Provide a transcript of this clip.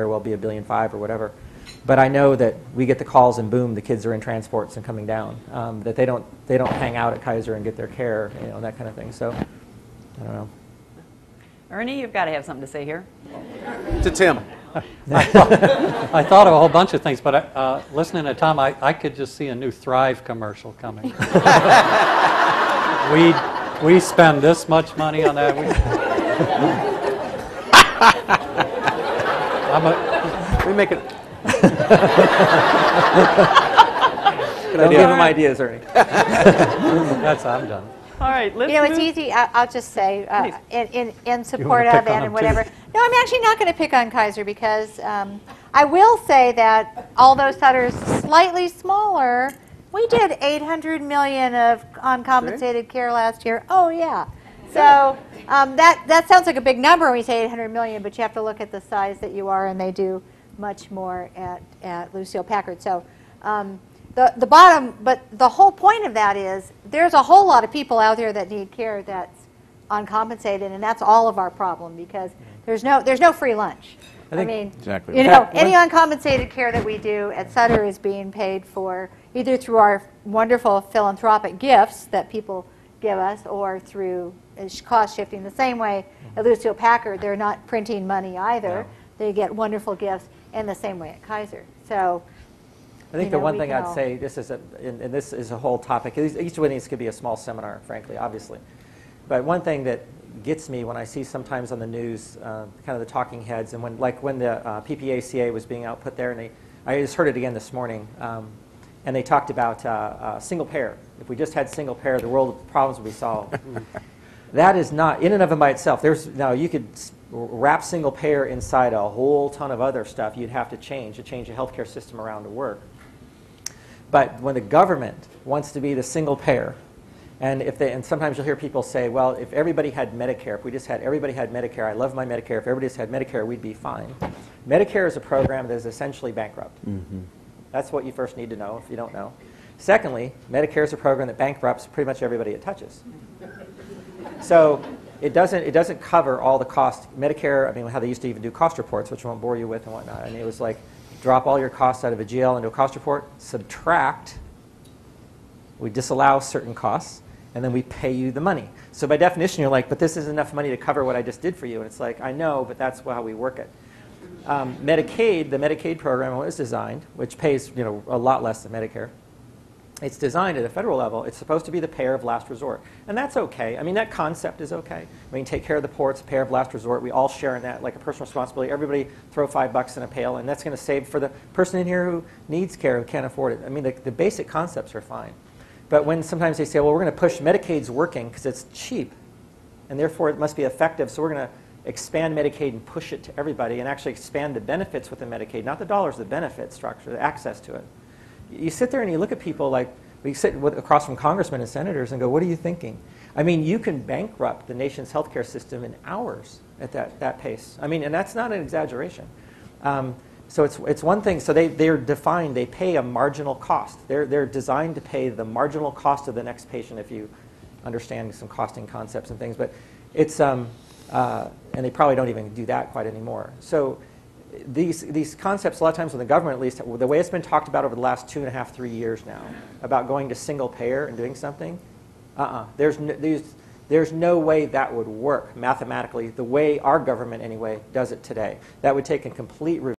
will be $1.5 billion or whatever. But I know that we get the calls and boom, the kids are in transports and coming down. That they don't hang out at Kaiser and get their care, that kind of thing. So I don't know. Ernie, you've got to have something to say here. To Tim. I thought of a whole bunch of things, but listening to Tom, I could just see a new Thrive commercial coming. we spend this much money on that. We make it. Don't give them ideas, Ernie. That's how I'm done. All right, let's it's easy. I'll just say, in support of it and whatever. No, I'm actually not going to pick on Kaiser because I will say that although Sutter's slightly smaller, we did $800 million of uncompensated care last year. Oh yeah. So that sounds like a big number when we say $800 million, but you have to look at the size that you are, and they do much more at Lucille Packard. So. But the whole point of that is there's a whole lot of people out there that need care that's uncompensated, and that's all of our problem because there's no free lunch. I mean, exactly. Any uncompensated care that we do at Sutter is being paid for either through our wonderful philanthropic gifts that people give us or through cost shifting. The same way at Lucille Packard, they're not printing money either. No. They get wonderful gifts, and the same way at Kaiser. So. I think the one thing I'd say, this is and this is a whole topic. Each one of these could be a small seminar, frankly, obviously. But one thing that gets me when I see sometimes on the news, kind of the talking heads, and when the PPACA was being put there, and I just heard it again this morning, and they talked about single payer. If we just had single payer, the world problems would be solved. That is not, in and of it by itself. Now you could wrap single payer inside a whole ton of other stuff you'd have to change the healthcare system around to work. But when the government wants to be the single payer, and sometimes you'll hear people say, well, if everybody had Medicare, if we just had everybody had Medicare, I love my Medicare, if everybody just had Medicare, we'd be fine. Medicare is a program that is essentially bankrupt. Mm-hmm. That's what you first need to know if you don't know. Secondly, Medicare is a program that bankrupts pretty much everybody it touches. So it doesn't cover all the cost. Medicare, I mean, how they used to even do cost reports, which I won't bore you with and whatnot. I mean, it was like, drop all your costs out of a GL into a cost report, subtract, we disallow certain costs, and then we pay you the money. So by definition, you're like, but this is enough money to cover what I just did for you. And it's like, I know, but that's how we work it. Medicaid, the Medicaid program was designed, which pays a lot less than Medicare. It's designed at a federal level. It's supposed to be the payer of last resort. And that's okay. I mean, that concept is okay. We can take care of the poor. It's a payer of last resort. We all share in that, like a personal responsibility. Everybody throw $5 in a pail, and that's going to save for the person in here who needs care, who can't afford it. I mean, the basic concepts are fine. But when sometimes they say, well, we're going to push Medicaid's working because it's cheap, and therefore it must be effective, so we're going to expand Medicaid and push it to everybody and actually expand the benefits within Medicaid, not the dollars, the benefit structure, the access to it. You sit there and you look at people like, we sit across from congressmen and senators and go, what are you thinking? I mean, you can bankrupt the nation's healthcare system in hours at that pace. I mean, and that's not an exaggeration. So it's one thing. So they're defined. They pay a marginal cost. They're designed to pay the marginal cost of the next patient, if you understand some costing concepts and things. But it's and they probably don't even do that quite anymore. So these concepts, a lot of times in the government at least, the way it's been talked about over the last 2.5, 3 years now, about going to single payer and doing something, there's no way that would work mathematically the way our government anyway does it today. That would take a complete